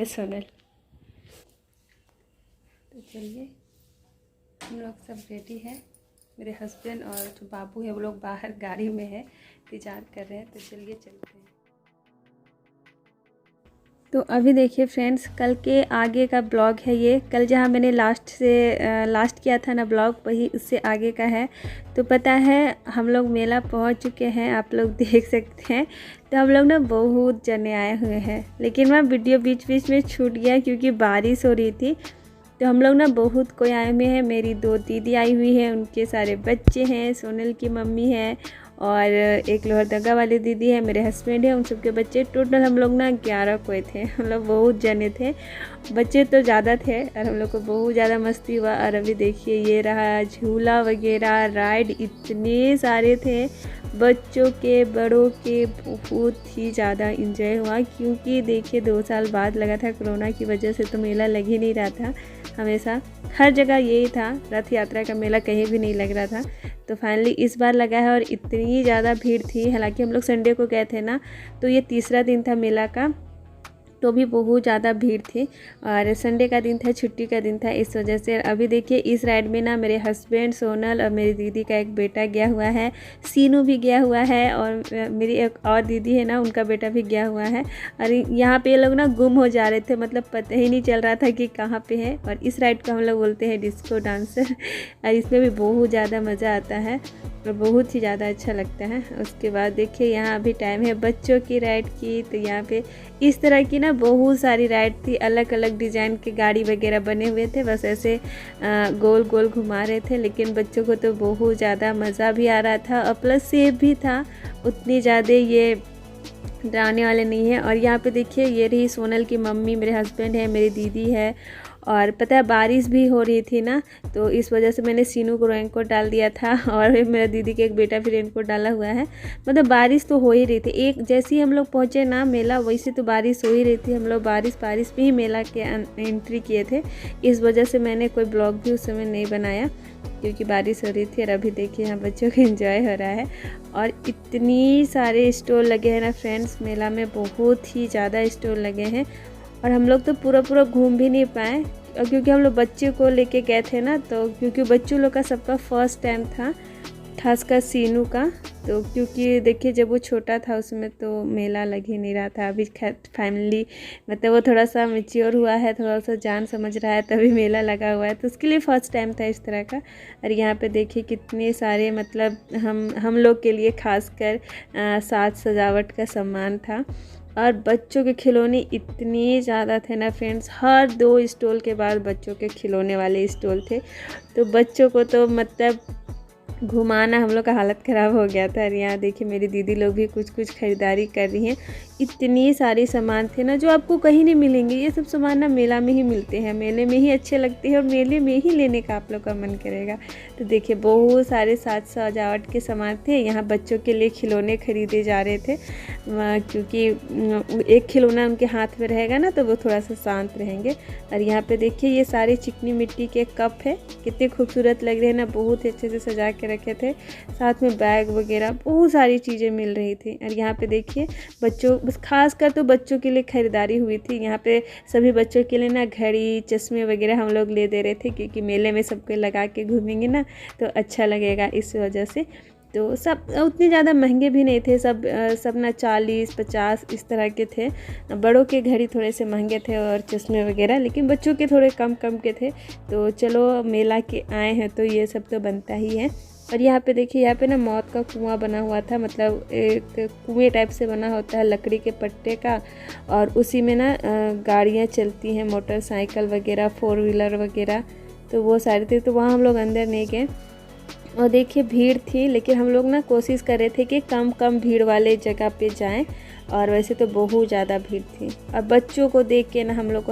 है सोनल। तो चलिए हम लोग सब रेडी है। मेरे हस्बैंड और जो बाबू है वो लोग बाहर गाड़ी में है, इंतजार कर रहे हैं। तो चलिए चलते हैं। तो अभी देखिए फ्रेंड्स, कल के आगे का ब्लॉग है ये। कल जहाँ मैंने लास्ट किया था ना ब्लॉग, वही उससे आगे का है। तो पता है हम लोग मेला पहुँच चुके हैं, आप लोग देख सकते हैं। तो हम लोग ना बहुत जने आए हुए हैं, लेकिन वह वीडियो बीच बीच में छूट गया क्योंकि बारिश हो रही थी। तो हम लोग ना बहुत कोई आए हुए हैं। मेरी 2 दीदी आई हुई है, उनके सारे बच्चे हैं, सोनल की मम्मी है और एक लोहरदगा वाली दीदी है, मेरे हस्बैंड है, उन सबके बच्चे। टोटल हम लोग ना 11 कोई थे। हम लोग बहुत जने थे, बच्चे तो ज़्यादा थे और हम लोग को बहुत ज़्यादा मस्ती हुआ। और अभी देखिए ये रहा झूला वगैरह, राइड इतने सारे थे, बच्चों के बड़ों के बहुत ही ज़्यादा इंजॉय हुआ। क्योंकि देखिए 2 साल बाद लगा था, कोरोना की वजह से तो मेला लग ही नहीं रहा था। हमेशा हर जगह यही था, रथ यात्रा का मेला कहीं भी नहीं लग रहा था। तो फाइनली इस बार लगा है और इतनी ज़्यादा भीड़ थी। हालांकि हम लोग संडे को गए थे ना, तो ये तीसरा दिन था मेला का, तो भी बहुत ज़्यादा भीड़ थी। और संडे का दिन था, छुट्टी का दिन था, इस वजह से। अभी देखिए इस राइड में ना मेरे हस्बैंड, सोनल और मेरी दीदी का एक बेटा गया हुआ है, सीनू भी गया हुआ है और मेरी एक और दीदी है ना, उनका बेटा भी गया हुआ है। और यहाँ पे ये लोग ना गुम हो जा रहे थे, मतलब पता ही नहीं चल रहा था कि कहाँ पे है। और इस राइड को हम लोग बोलते हैं डिस्को डांसर। और इसमें भी बहुत ज़्यादा मज़ा आता है और बहुत ही ज़्यादा अच्छा लगता है। उसके बाद देखिए यहाँ अभी टाइम है बच्चों की राइड की। तो यहाँ पे इस तरह की ना बहुत सारी राइड थी, अलग अलग डिज़ाइन के गाड़ी वगैरह बने हुए थे, बस ऐसे गोल गोल घुमा रहे थे। लेकिन बच्चों को तो बहुत ज़्यादा मज़ा भी आ रहा था और प्लस सेफ भी था, उतनी ज़्यादा ये डराने वाले नहीं है। और यहाँ पे देखिए ये रही सोनल की मम्मी, मेरे हस्बैंड है, मेरी दीदी है। और पता है बारिश भी हो रही थी ना, तो इस वजह से मैंने सीनू को रेनकोट डाल दिया था और मेरा दीदी के एक बेटा भी रेनकोट डाला हुआ है। मतलब बारिश तो हो ही रही थी, एक जैसे ही हम लोग पहुँचे ना मेला, वैसे तो बारिश हो ही रही थी। हम लोग बारिश में ही मेला के एंट्री किए थे, इस वजह से मैंने कोई ब्लॉग भी उस समय नहीं बनाया क्योंकि बारिश हो रही थी। और अभी देखिए यहाँ बच्चों का एंजॉय हो रहा है और इतनी सारे स्टॉल लगे हैं ना फ्रेंड्स, मेला में बहुत ही ज़्यादा स्टॉल लगे हैं। और हम लोग तो पूरा घूम भी नहीं पाए क्योंकि हम लोग बच्चे को लेके गए थे ना, तो क्योंकि बच्चों लोग का सबका फर्स्ट टाइम था, खासकर सीनू का। तो क्योंकि देखिए जब वो छोटा था उसमें तो मेला लग ही नहीं रहा था। अभी फैमिली मतलब वो थोड़ा सा मैच्योर हुआ है, थोड़ा सा जान समझ रहा है, तभी मेला लगा हुआ है, तो उसके लिए फ़र्स्ट टाइम था इस तरह का। और यहाँ पे देखिए कितने सारे मतलब हम लोग के लिए खासकर साज सजावट का सामान था। और बच्चों के खिलौने इतने ज़्यादा थे ना फ्रेंड्स, हर 2 स्टॉल के बाद बच्चों के खिलौने वाले स्टॉल थे। तो बच्चों को तो मतलब घुमाना हम लोग का हालत ख़राब हो गया था। और यहाँ देखिए मेरी दीदी लोग भी कुछ खरीदारी कर रही हैं। इतनी सारे सामान थे ना जो आपको कहीं नहीं मिलेंगे। ये सब सामान ना मेला में ही मिलते हैं, मेले में ही अच्छे लगते हैं और मेले में ही लेने का आप लोग का मन करेगा। तो देखिए बहुत सारे साज सजावट के सामान थे। यहाँ बच्चों के लिए खिलौने खरीदे जा रहे थे क्योंकि एक खिलौना उनके हाथ में रहेगा ना तो वो थोड़ा सा शांत रहेंगे। और यहाँ पे देखिए ये सारे चिकनी मिट्टी के कप है, कितने खूबसूरत लग रहे हैं ना, बहुत ही अच्छे से सजा के रखे थे। साथ में बैग वगैरह बहुत सारी चीज़ें मिल रही थी। और यहाँ पे देखिए बच्चों, बस खास कर तो बच्चों के लिए खरीदारी हुई थी। यहाँ पे सभी बच्चों के लिए ना घड़ी, चश्मे वगैरह हम लोग ले दे रहे थे क्योंकि मेले में सबको लगा के घूमेंगे ना तो अच्छा लगेगा, इस वजह से। तो सब उतने ज़्यादा महंगे भी नहीं थे, सब ना 40-50 इस तरह के थे। बड़ों के घड़ी थोड़े से महंगे थे और चश्मे वगैरह, लेकिन बच्चों के थोड़े कम के थे। तो चलो मेला के आए हैं तो ये सब तो बनता ही है। और यहाँ पे देखिए, यहाँ पे ना मौत का कुआं बना हुआ था, मतलब एक कुएं टाइप से बना होता है लकड़ी के पट्टे का, और उसी में ना गाड़ियाँ चलती हैं, मोटरसाइकिल वगैरह, 4 व्हीलर वगैरह, तो वो सारे थे। तो वहाँ हम लोग अंदर नहीं गए। और देखिए भीड़ थी, लेकिन हम लोग ना कोशिश कर रहे थे कि कम भीड़ वाले जगह पे जाएं, और वैसे तो बहुत ज़्यादा भीड़ थी। और बच्चों को देख के ना हम लोग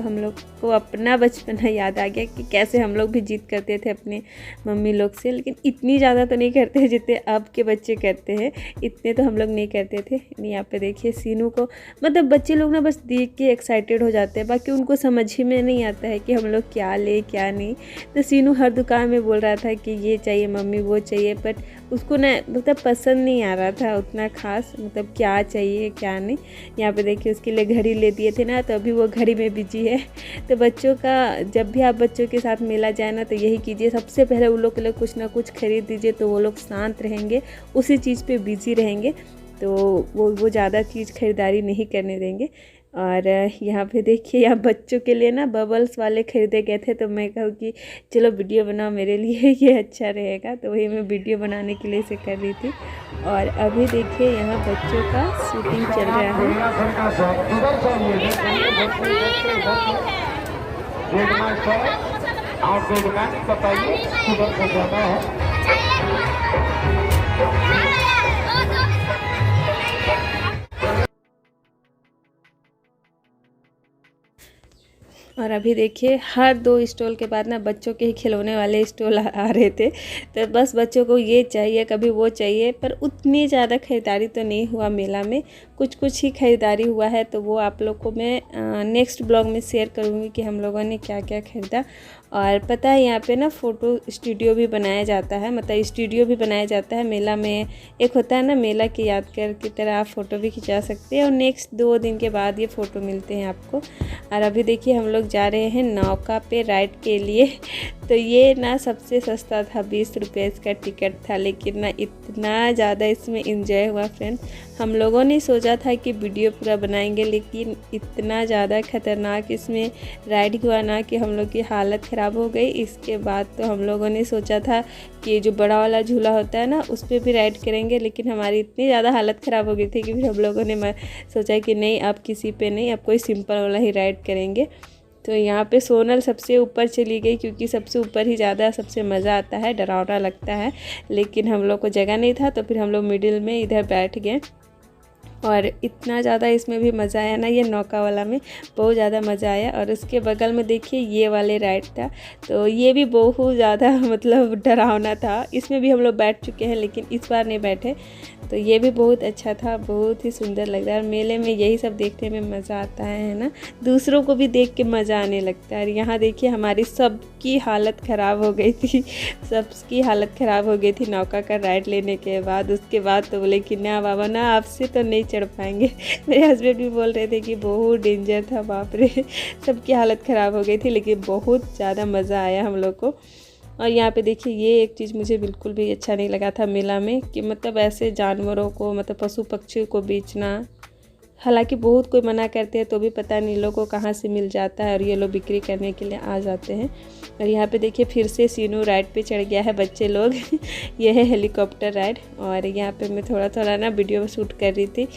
को अपना बचपना याद आ गया कि कैसे हम लोग भी जिद करते थे अपने मम्मी लोग से, लेकिन इतनी ज़्यादा तो नहीं करते जितने अब के बच्चे करते हैं, इतने तो हम लोग नहीं करते थे। यहाँ पे देखिए सीनू को, मतलब बच्चे लोग ना बस देख के एक्साइटेड हो जाते हैं, बाकी उनको समझ ही में नहीं आता है कि हम लोग क्या ले क्या नहीं। तो सीनू हर दुकान में बोल रहा था कि ये चाहिए मम्मी, वो चाहिए, बट उसको ना मतलब पसंद नहीं आ रहा था उतना खास, मतलब क्या चाहिए क्या नहीं। यहाँ पे देखिए उसके लिए घड़ी ले दिए थे ना, तो अभी वो घड़ी में बिजी है। तो बच्चों का जब भी आप बच्चों के साथ मेला जाए ना, तो यही कीजिए, सबसे पहले उन लोग के लिए कुछ ना कुछ खरीद दीजिए, तो वो लोग शांत रहेंगे, उसी चीज़ पे बिजी रहेंगे, तो वो ज़्यादा चीज़ खरीदारी नहीं करने देंगे। और यहाँ पे देखिए, यहाँ बच्चों के लिए ना बबल्स वाले खरीदे गए थे, तो मैं कहूँ कि चलो वीडियो बनाओ मेरे लिए, ये अच्छा रहेगा, तो वही मैं वीडियो बनाने के लिए इसे कर रही थी। और अभी देखिए यहाँ बच्चों का शूटिंग चल रहा है। और अभी देखिए हर 2 स्टॉल के बाद ना बच्चों के ही खिलौने वाले स्टॉल आ रहे थे, तो बस बच्चों को ये चाहिए, कभी वो चाहिए, पर उतनी ज़्यादा ख़रीदारी तो नहीं हुआ मेला में, कुछ कुछ ही ख़रीदारी हुआ है। तो वो आप लोग को मैं नेक्स्ट ब्लॉग में शेयर करूँगी कि हम लोगों ने क्या क्या ख़रीदा। और पता है यहाँ पे ना फ़ोटो स्टूडियो भी बनाया जाता है, मतलब स्टूडियो भी बनाया जाता है मेला में। एक होता है ना मेला की यादगार की तरह आप फ़ोटो भी खिंचा सकते हैं, और नेक्स्ट 2 दिन के बाद ये फ़ोटो मिलते हैं आपको। और अभी देखिए हम लोग जा रहे हैं नौका पे राइड के लिए। तो ये ना सबसे सस्ता था, 20 रुपये इसका टिकट था, लेकिन ना इतना ज़्यादा इसमें इंजॉय हुआ फ्रेंड्स। हम लोगों ने सोचा था कि वीडियो पूरा बनाएंगे, लेकिन इतना ज़्यादा ख़तरनाक इसमें राइड हुआ ना कि हम लोग की हालत ख़राब हो गई। इसके बाद तो हम लोगों ने सोचा था कि जो बड़ा वाला झूला होता है ना, उस पर भी राइड करेंगे, लेकिन हमारी इतनी ज़्यादा हालत ख़राब हो गई थी कि फिर हम लोगों ने सोचा कि नहीं, अब किसी पे नहीं, अब कोई सिंपल वाला ही राइड करेंगे। तो यहाँ पे सोनल सबसे ऊपर चली गई, क्योंकि सबसे ऊपर ही ज़्यादा सबसे मज़ा आता है, डरावना लगता है, लेकिन हम लोग को जगह नहीं था, तो फिर हम लोग मिडिल में इधर बैठ गए। और इतना ज़्यादा इसमें भी मज़ा आया ना, ये नौका वाला में बहुत ज़्यादा मज़ा आया। और उसके बगल में देखिए ये वाले राइड था, तो ये भी बहुत ज़्यादा मतलब डरावना था। इसमें भी हम लोग बैठ चुके हैं, लेकिन इस बार नहीं बैठे। तो ये भी बहुत अच्छा था, बहुत ही सुंदर लग रहा है। मेले में यही सब देखने में मज़ा आता है ना, दूसरों को भी देख के मज़ा आने लगता है। और यहाँ देखिए हमारी सबकी हालत ख़राब हो गई थी, सबकी हालत ख़राब हो गई थी नौका का राइड लेने के बाद। उसके बाद तो बोले कि ना बाबा ना, आपसे तो नहीं चढ़ पाएंगे। मेरे हस्बैंड भी बोल रहे थे कि बहुत डेंजर था, बाप रे, सबकी हालत ख़राब हो गई थी, लेकिन बहुत ज़्यादा मज़ा आया हम लोग को। और यहाँ पे देखिए ये एक चीज़ मुझे बिल्कुल भी अच्छा नहीं लगा था मेला में, कि मतलब ऐसे जानवरों को, मतलब पशु पक्षियों को बेचना। हालांकि बहुत कोई मना करते हैं, तो भी पता नहीं लोगों को कहाँ से मिल जाता है, और ये लोग बिक्री करने के लिए आ जाते हैं। और यहाँ पे देखिए फिर से सीनू राइड पे चढ़ गया है बच्चे लोग। ये है हेलीकॉप्टर राइड। और यहाँ पे मैं थोड़ा थोड़ा ना वीडियो शूट कर रही थी,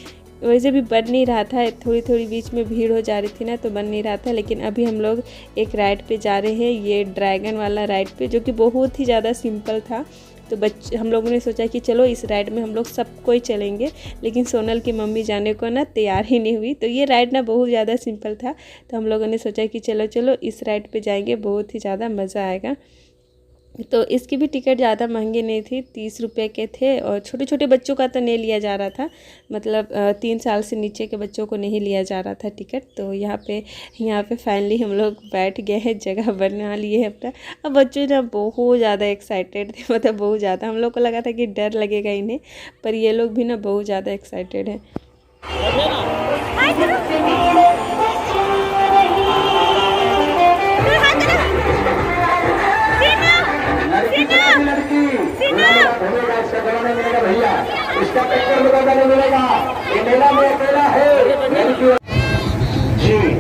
वैसे भी बन नहीं रहा था, थोड़ी थोड़ी बीच में भीड़ हो जा रही थी ना, तो बन नहीं रहा था। लेकिन अभी हम लोग एक राइड पे जा रहे हैं, ये ड्रैगन वाला राइड पे, जो कि बहुत ही ज़्यादा सिंपल था। तो हम लोगों ने सोचा कि चलो इस राइड में हम लोग सब कोई चलेंगे, लेकिन सोनल की मम्मी जाने को ना तैयार ही नहीं हुई। तो ये राइड ना बहुत ज़्यादा सिंपल था, तो हम लोगों ने सोचा कि चलो चलो इस राइड पे जाएंगे, बहुत ही ज़्यादा मज़ा आएगा। तो इसकी भी टिकट ज़्यादा महंगी नहीं थी, 30 रुपये के थे। और छोटे छोटे बच्चों का तो नहीं लिया जा रहा था, मतलब 3 साल से नीचे के बच्चों को नहीं लिया जा रहा था टिकट। तो यहाँ पे फाइनली हम लोग बैठ गए हैं, जगह बना लिए हैं अपना। अब बच्चे ना बहुत ज़्यादा एक्साइटेड थे, मतलब बहुत ज़्यादा। हम लोग को लगा था कि डर लगेगा इन्हें, पर ये लोग भी ना बहुत ज़्यादा एक्साइटेड हैं। भैया इसका टक्कर मुकाबला मिलेगा, ये मेला में अकेला है जी।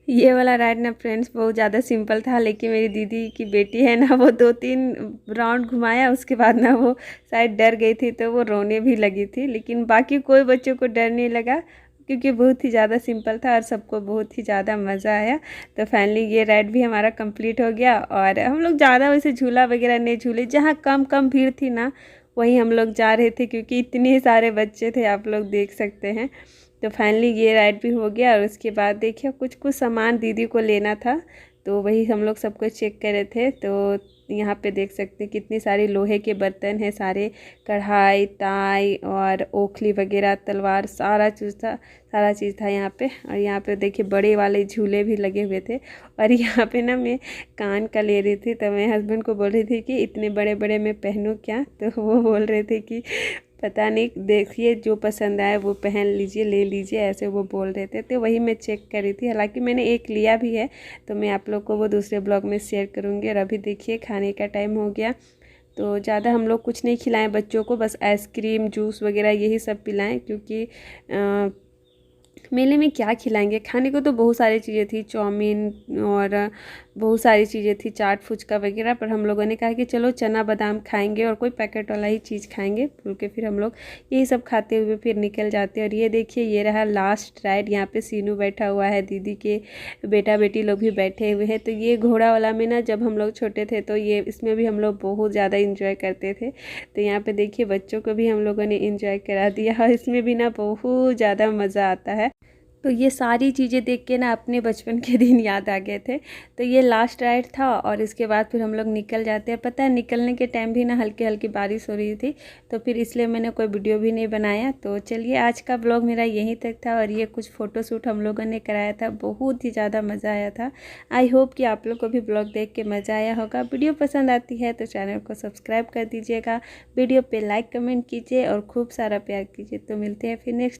ये वाला राइड ना फ्रेंड्स बहुत ज़्यादा सिंपल था, लेकिन मेरी दीदी की बेटी है ना, वो 2-3 राउंड घुमाया, उसके बाद ना वो शायद डर गई थी, तो वो रोने भी लगी थी। लेकिन बाकी कोई बच्चों को डर नहीं लगा, क्योंकि बहुत ही ज़्यादा सिंपल था और सबको बहुत ही ज़्यादा मज़ा आया। तो फाइनली ये राइड भी हमारा कंप्लीट हो गया और हम लोग ज़्यादा वैसे झूला वगैरह नहीं झूले, जहाँ कम कम भीड़ थी ना वहीं हम लोग जा रहे थे, क्योंकि इतने सारे बच्चे थे, आप लोग देख सकते हैं। तो फाइनली ये राइड भी हो गया और उसके बाद देखिए कुछ कुछ सामान दीदी को लेना था, तो वही हम लोग सब कुछ चेक कर रहे थे। तो यहाँ पे देख सकते हैं कितनी सारी लोहे के बर्तन हैं, सारे कढ़ाई ताई और ओखली वगैरह, तलवार, सारा चीज़ था यहाँ पे। और यहाँ पे देखिए बड़े वाले झूले भी लगे हुए थे। और यहाँ पे ना मैं कान का ले रही थी, तो मैं हस्बैंड को बोल रही थी कि इतने बड़े बड़े मैं पहनूँ क्या, तो वो बोल रहे थे कि पता नहीं, देखिए जो पसंद आए वो पहन लीजिए, ले लीजिए, ऐसे वो बोल रहे थे। तो वही मैं चेक कर रही थी, हालांकि मैंने एक लिया भी है, तो मैं आप लोग को वो दूसरे ब्लॉग में शेयर करूँगी। और अभी देखिए खाने का टाइम हो गया, तो ज़्यादा हम लोग कुछ नहीं खिलाएं बच्चों को, बस आइसक्रीम जूस वगैरह यही सब पिलाएं, क्योंकि मेले में क्या खिलाएंगे, खाने को तो बहुत सारी चीज़ें थी, चाउमीन और बहुत सारी चीज़ें थी, चाट फुचका वगैरह, पर हम लोगों ने कहा कि चलो चना बादाम खाएंगे और कोई पैकेट वाला ही चीज़ खाएंगे, बोल के फिर हम लोग यही सब खाते हुए फिर निकल जाते हैं। और ये देखिए ये रहा लास्ट राइड, यहाँ पे सीनू बैठा हुआ है, दीदी के बेटा बेटी लोग भी बैठे हुए हैं। तो ये घोड़ा वाला में ना जब हम लोग छोटे थे तो ये इसमें भी हम लोग बहुत ज़्यादा इंजॉय करते थे। तो यहाँ पे देखिए बच्चों को भी हम लोगों ने इंजॉय करा दिया और इसमें भी ना बहुत ज़्यादा मज़ा आता है। तो ये सारी चीज़ें देख के ना अपने बचपन के दिन याद आ गए थे। तो ये लास्ट राइड था और इसके बाद फिर हम लोग निकल जाते हैं। पता है निकलने के टाइम भी ना हल्की हल्की बारिश हो रही थी, तो फिर इसलिए मैंने कोई वीडियो भी नहीं बनाया। तो चलिए आज का ब्लॉग मेरा यहीं तक था और ये कुछ फ़ोटोशूट हम लोगों ने कराया था, बहुत ही ज़्यादा मज़ा आया था। आई होप कि आप लोग को भी ब्लॉग देख के मज़ा आया होगा। वीडियो पसंद आती है तो चैनल को सब्सक्राइब कर दीजिएगा, वीडियो पर लाइक कमेंट कीजिए और खूब सारा प्यार कीजिए। तो मिलते हैं फिर नेक्स्ट